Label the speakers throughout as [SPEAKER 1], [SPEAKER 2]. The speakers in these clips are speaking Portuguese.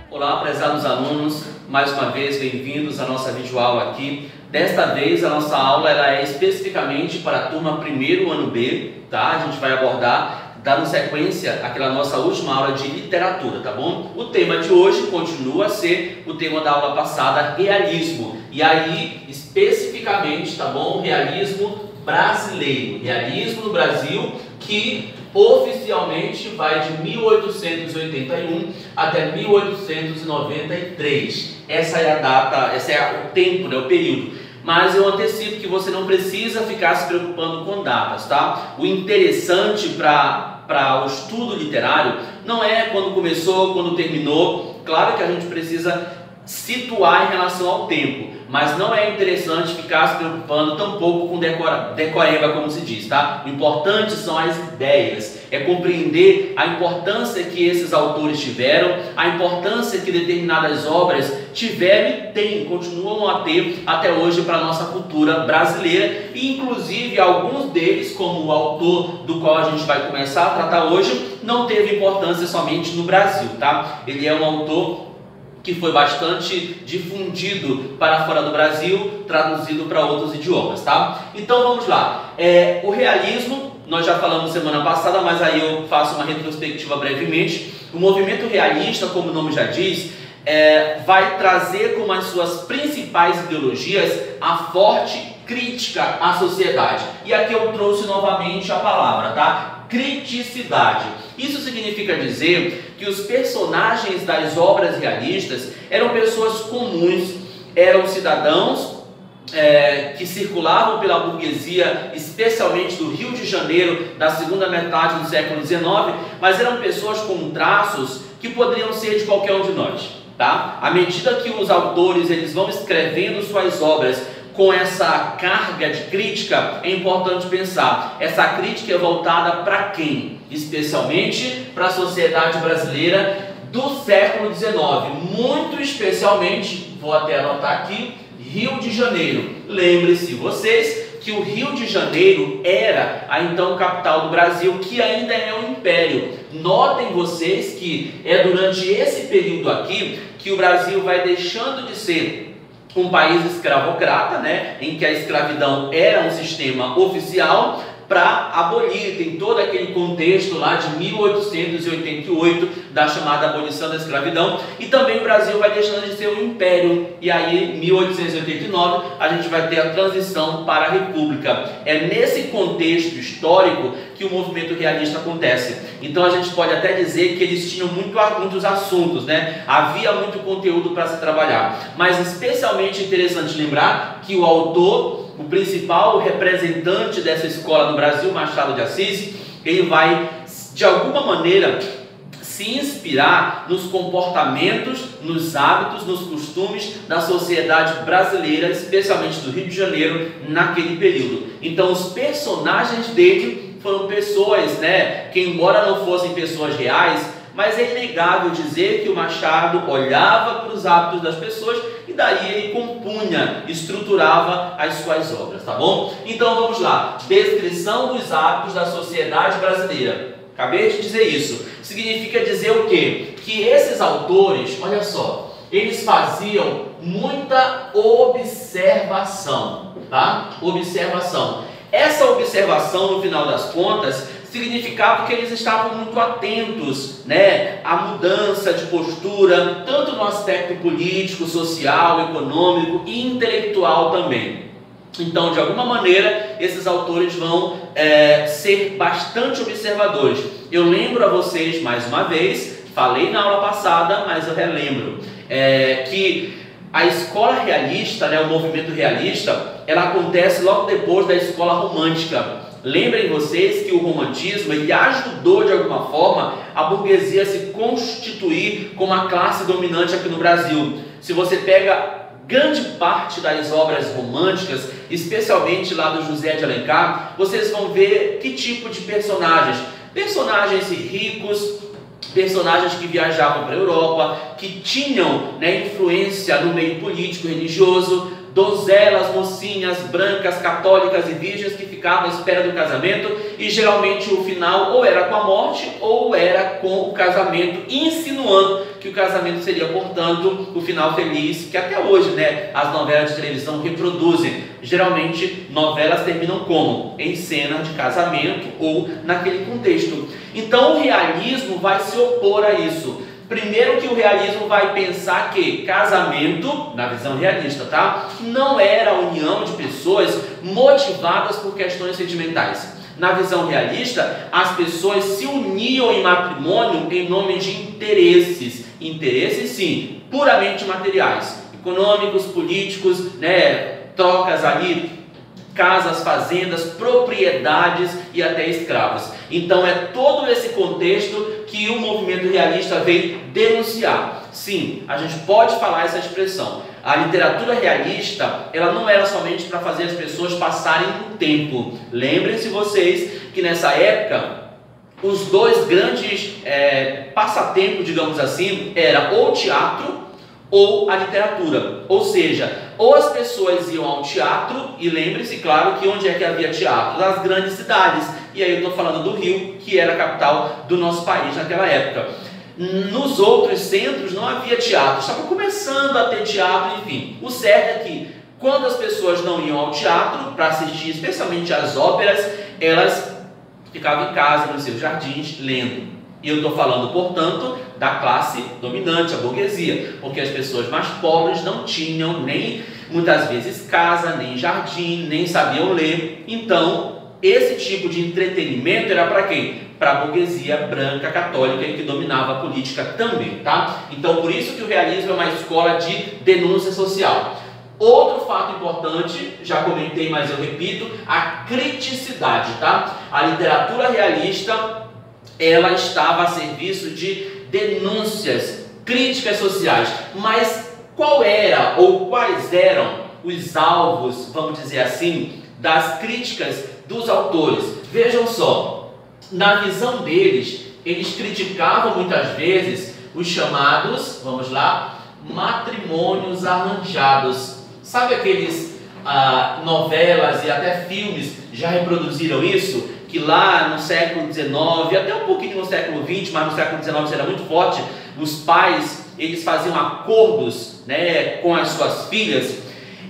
[SPEAKER 1] Olá, prezados alunos, mais uma vez bem-vindos à nossa videoaula aqui. Desta vez a nossa aula é especificamente para a turma primeiro ano B, tá? A gente vai abordar, dando sequência àquela nossa última aula de literatura, tá bom? O tema de hoje continua a ser o tema da aula passada, realismo. E aí, especificamente, tá bom? Realismo brasileiro, realismo no Brasil, que oficialmente vai de 1881 até 1893. Essa é a data, esse é o tempo, né, o período. Mas eu antecipo que você não precisa ficar se preocupando com datas, tá? O interessante para o estudo literário não é quando começou, quando terminou. Claro que a gente precisa situar em relação ao tempo, mas não é interessante ficar se preocupando tampouco com decoreba, como se diz, tá? O importante são as ideias, é compreender a importância que esses autores tiveram, a importância que determinadas obras tiveram e têm, continuam a ter até hoje para a nossa cultura brasileira, e inclusive alguns deles, como o autor do qual a gente vai começar a tratar hoje, não teve importância somente no Brasil, tá? Ele é um autor que foi bastante difundido para fora do Brasil, traduzido para outros idiomas, tá? Então vamos lá. O realismo, nós já falamos semana passada, mas aí eu faço uma retrospectiva brevemente. O movimento realista, como o nome já diz, vai trazer como as suas principais ideologias a forte crítica à sociedade. E aqui eu trouxe novamente a palavra, tá? Criticidade. Isso significa dizer que os personagens das obras realistas eram pessoas comuns, eram cidadãos que circulavam pela burguesia, especialmente do Rio de Janeiro, da segunda metade do século XIX, mas eram pessoas com traços que poderiam ser de qualquer um de nós, tá? À medida que os autores eles vão escrevendo suas obras com essa carga de crítica, é importante pensar, essa crítica é voltada para quem? Especialmente para a sociedade brasileira do século XIX, muito especialmente, vou até anotar aqui, Rio de Janeiro. Lembre-se vocês que o Rio de Janeiro era a então capital do Brasil, que ainda é um império. Notem vocês que é durante esse período aqui que o Brasil vai deixando de ser um país escravocrata, né, em que a escravidão era um sistema oficial, para abolir, tem todo aquele contexto lá de 1888, da chamada abolição da escravidão, e também o Brasil vai deixando de ser um império, e aí em 1889 a gente vai ter a transição para a república. É nesse contexto histórico que o movimento realista acontece. Então a gente pode até dizer que eles tinham muitos assuntos, né? Havia muito conteúdo para se trabalhar, mas especialmente interessante lembrar que o autor, o principal representante dessa escola no Brasil, Machado de Assis, ele vai, de alguma maneira, se inspirar nos comportamentos, nos hábitos, nos costumes da sociedade brasileira, especialmente do Rio de Janeiro, naquele período. Então, os personagens dele foram pessoas, né, que embora não fossem pessoas reais, mas é inegável dizer que o Machado olhava para os hábitos das pessoas e daí ele compunha, estruturava as suas obras, tá bom? Então vamos lá, descrição dos hábitos da sociedade brasileira. Acabei de dizer isso. Significa dizer o quê? Que esses autores, olha só, eles faziam muita observação, tá? Observação. Essa observação, no final das contas, significava que eles estavam muito atentos, né, à mudança de postura, tanto no aspecto político, social, econômico e intelectual também. Então, de alguma maneira, esses autores vão ser bastante observadores. Eu lembro a vocês, mais uma vez, falei na aula passada, mas eu relembro, que a escola realista, né, o movimento realista, ela acontece logo depois da escola romântica. Lembrem vocês que o romantismo ele ajudou de alguma forma a burguesia a se constituir como a classe dominante aqui no Brasil. Se você pega grande parte das obras românticas, especialmente lá do José de Alencar, vocês vão ver que tipo de personagens. Personagens ricos, personagens que viajavam para a Europa, que tinham, né, influência no meio político, religioso, donzelas, mocinhas, brancas, católicas e virgens que ficavam ficavam à espera do casamento e geralmente o final ou era com a morte ou era com o casamento, insinuando que o casamento seria, portanto, o final feliz, que até hoje, né, as novelas de televisão reproduzem. Geralmente, novelas terminam como? Em cena de casamento ou naquele contexto. Então, o realismo vai se opor a isso. Primeiro que o realismo vai pensar que casamento, na visão realista, tá? Não era a união de pessoas motivadas por questões sentimentais. Na visão realista, as pessoas se uniam em matrimônio em nome de interesses. Interesses, sim, puramente materiais. Econômicos, políticos, né? Trocas ali, casas, fazendas, propriedades e até escravos. Então é todo esse contexto que o movimento realista veio denunciar. Sim, a gente pode falar essa expressão. A literatura realista, ela não era somente para fazer as pessoas passarem o tempo. Lembrem-se vocês que nessa época, os dois grandes passatempos, digamos assim, era ou o teatro ou a literatura. Ou seja, ou as pessoas iam ao teatro, e lembre-se, claro, que onde é que havia teatro? Nas grandes cidades. E aí eu estou falando do Rio, que era a capital do nosso país naquela época. Nos outros centros não havia teatro, estava começando a ter teatro, enfim. O certo é que quando as pessoas não iam ao teatro para assistir, especialmente às óperas, elas ficavam em casa, nos seus jardins, lendo. E eu estou falando, portanto, da classe dominante, a burguesia, porque as pessoas mais pobres não tinham nem, muitas vezes, casa, nem jardim, nem sabiam ler. Então, esse tipo de entretenimento era para quem? Para a burguesia branca católica e que dominava a política também, tá? Então, por isso que o realismo é uma escola de denúncia social. Outro fato importante, já comentei, mas eu repito, a criticidade, tá? A literatura realista, ela estava a serviço de denúncias, críticas sociais. Mas qual era ou quais eram os alvos, vamos dizer assim, das críticas dos autores? Vejam só, na visão deles, eles criticavam muitas vezes os chamados, vamos lá, matrimônios arranjados. Sabe aqueles novelas e até filmes já reproduziram isso? Que lá no século XIX, até um pouquinho no século XX, mas no século XIX isso era muito forte, os pais, eles faziam acordos, né, com as suas filhas,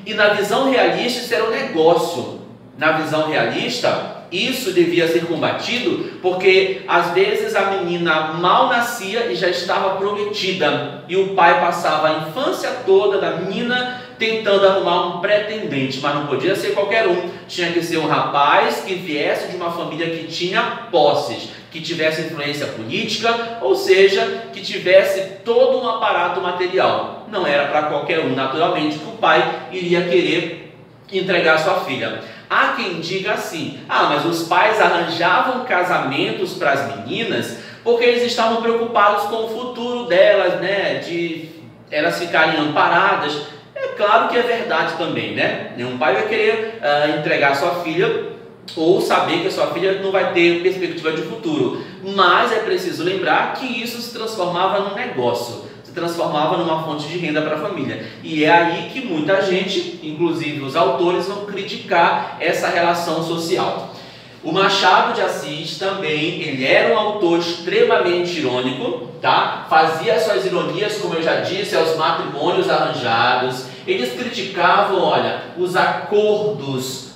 [SPEAKER 1] e na visão realista isso era um negócio. Na visão realista, isso devia ser combatido, porque às vezes a menina mal nascia e já estava prometida, e o pai passava a infância toda da menina tentando arrumar um pretendente, mas não podia ser qualquer um, tinha que ser um rapaz que viesse de uma família que tinha posses, que tivesse influência política, ou seja, que tivesse todo um aparato material. Não era para qualquer um, naturalmente, que o pai iria querer entregar sua filha. Há quem diga assim, mas os pais arranjavam casamentos para as meninas porque eles estavam preocupados com o futuro delas, né, de elas ficarem amparadas. É claro que é verdade também, né? Nenhum pai vai querer entregar sua filha ou saber que a sua filha não vai ter perspectiva de futuro. Mas é preciso lembrar que isso se transformava num negócio, se transformava numa fonte de renda para a família. E é aí que muita gente, inclusive os autores, vão criticar essa relação social. O Machado de Assis também, ele era um autor extremamente irônico, tá? Fazia suas ironias, como eu já disse, aos matrimônios arranjados. Eles criticavam, olha, os acordos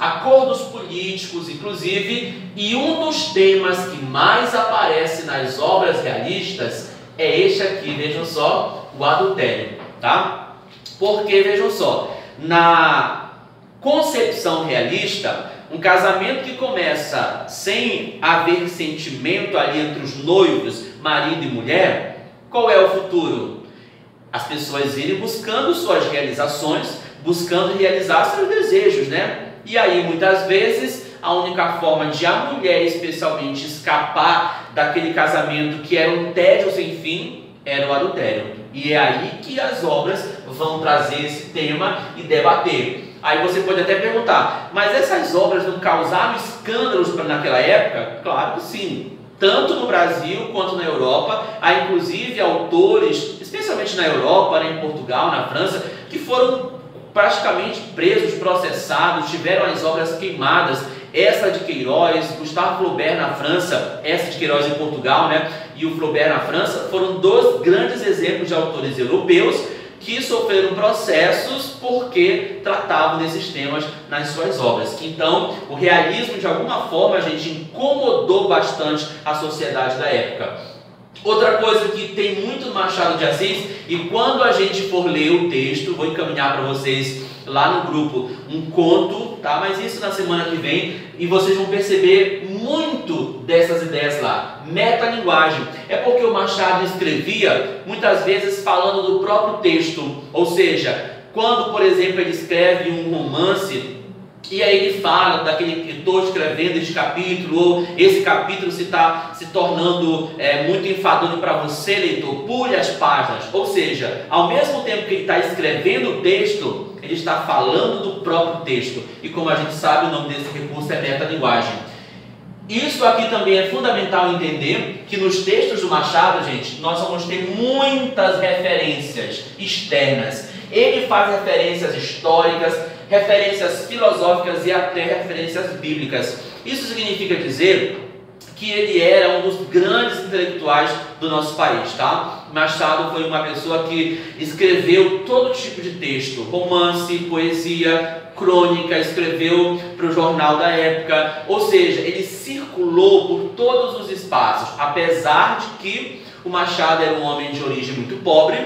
[SPEAKER 1] políticos, inclusive, e um dos temas que mais aparece nas obras realistas é este aqui, vejam só, o adultério, tá? Porque, vejam só, na concepção realista, um casamento que começa sem haver sentimento ali entre os noivos, marido e mulher, qual é o futuro? As pessoas irem buscando suas realizações, buscando realizar seus desejos, né? E aí, muitas vezes, a única forma de a mulher, especialmente, escapar daquele casamento que era um tédio sem fim, era o adultério. E é aí que as obras vão trazer esse tema e debater. Aí você pode até perguntar, mas essas obras não causaram escândalos naquela época? Claro que sim. Tanto no Brasil quanto na Europa, há inclusive autores, especialmente na Europa, em Portugal, na França, que foram praticamente presos, processados, tiveram as obras queimadas. essa de Queiroz, Gustave Flaubert na França, essa de Queiroz em Portugal, né, e o Flaubert na França, foram dois grandes exemplos de autores europeus que sofreram processos porque tratavam desses temas nas suas obras. Então, o realismo, de alguma forma, a gente incomodou bastante a sociedade da época. Outra coisa que tem muito no Machado de Assis, e quando a gente for ler o texto, vou encaminhar para vocês lá no grupo um conto, tá? Mas isso na semana que vem, e vocês vão perceber muito dessas ideias lá. Metalinguagem. É porque o Machado escrevia muitas vezes falando do próprio texto, ou seja, quando, por exemplo, ele escreve um romance, e aí ele fala daquele que estou escrevendo este capítulo, ou esse capítulo se está se tornando muito enfadonho para você, leitor, pule as páginas. Ou seja, ao mesmo tempo que ele está escrevendo o texto, ele está falando do próprio texto. E como a gente sabe, o nome desse recurso é metalinguagem. Isso aqui também é fundamental entender que nos textos do Machado, gente, nós vamos ter muitas referências externas. Ele faz referências históricas, referências filosóficas e até referências bíblicas. Isso significa dizer que ele era um dos grandes intelectuais do nosso país, tá? Machado foi uma pessoa que escreveu todo tipo de texto, romance, poesia, crônica, escreveu para o jornal da época, ou seja, ele circulou por todos os espaços, apesar de que o Machado era um homem de origem muito pobre.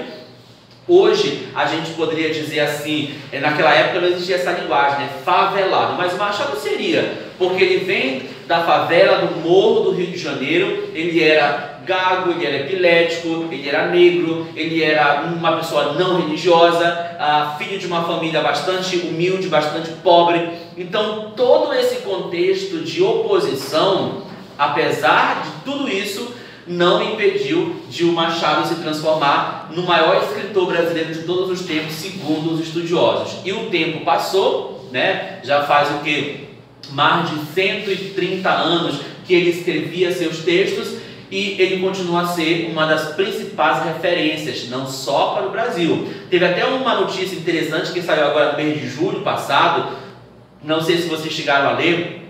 [SPEAKER 1] Hoje a gente poderia dizer assim, naquela época não existia essa linguagem, né? Favelado, mas o Machado seria, porque ele vem da favela, do morro do Rio de Janeiro, ele era gago, ele era epilético, ele era negro, ele era uma pessoa não religiosa, filho de uma família bastante humilde, bastante pobre. Então todo esse contexto de oposição, apesar de tudo isso, não impediu de o Machado se transformar no maior escritor brasileiro de todos os tempos, segundo os estudiosos. E o tempo passou, né? Já faz o que? Mais de 130 anos que ele escrevia seus textos, e ele continua a ser uma das principais referências, não só para o Brasil. Teve até uma notícia interessante que saiu agora no mês de julho passado, não sei se vocês chegaram a ler,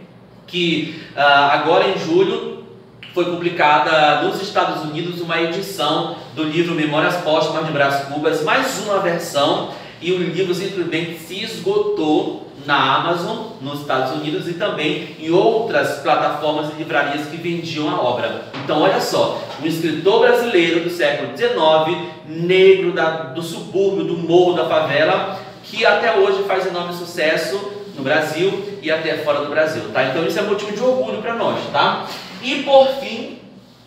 [SPEAKER 1] que agora em julho foi publicada nos Estados Unidos uma edição do livro Memórias Póstumas de Brás Cubas, mais uma versão, e o livro simplesmente se esgotou na Amazon, nos Estados Unidos, e também em outras plataformas e livrarias que vendiam a obra. Então olha só, um escritor brasileiro do século XIX, negro do subúrbio, do morro, da favela, que até hoje faz enorme sucesso no Brasil e até fora do Brasil, tá? Então isso é motivo de orgulho para nós, tá? E por fim,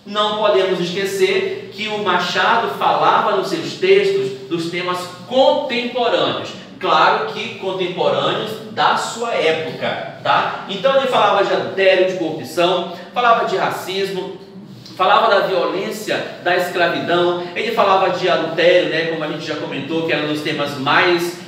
[SPEAKER 1] não podemos esquecer que o Machado falava nos seus textos dos temas contemporâneos. Claro que contemporâneos da sua época, tá? Então ele falava de adultério, de corrupção, falava de racismo, falava da violência, da escravidão, ele falava de adultério, né, como a gente já comentou, que era um dos temas mais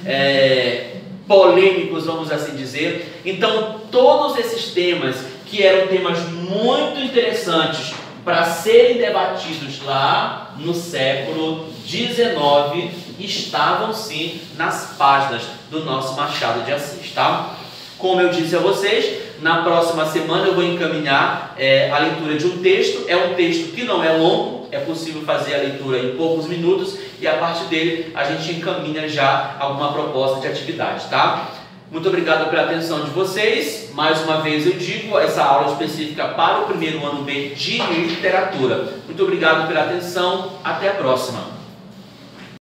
[SPEAKER 1] polêmicos, vamos assim dizer. Então todos esses temas, que eram temas muito interessantes para serem debatidos lá no século XIX, estavam sim nas páginas do nosso Machado de Assis, tá? Como eu disse a vocês, na próxima semana eu vou encaminhar a leitura de um texto. É um texto que não é longo, é possível fazer a leitura em poucos minutos, e a partir dele a gente encaminha já alguma proposta de atividade, tá? Muito obrigado pela atenção de vocês. Mais uma vez eu digo, essa aula específica para o primeiro ano B de literatura. Muito obrigado pela atenção. Até a próxima.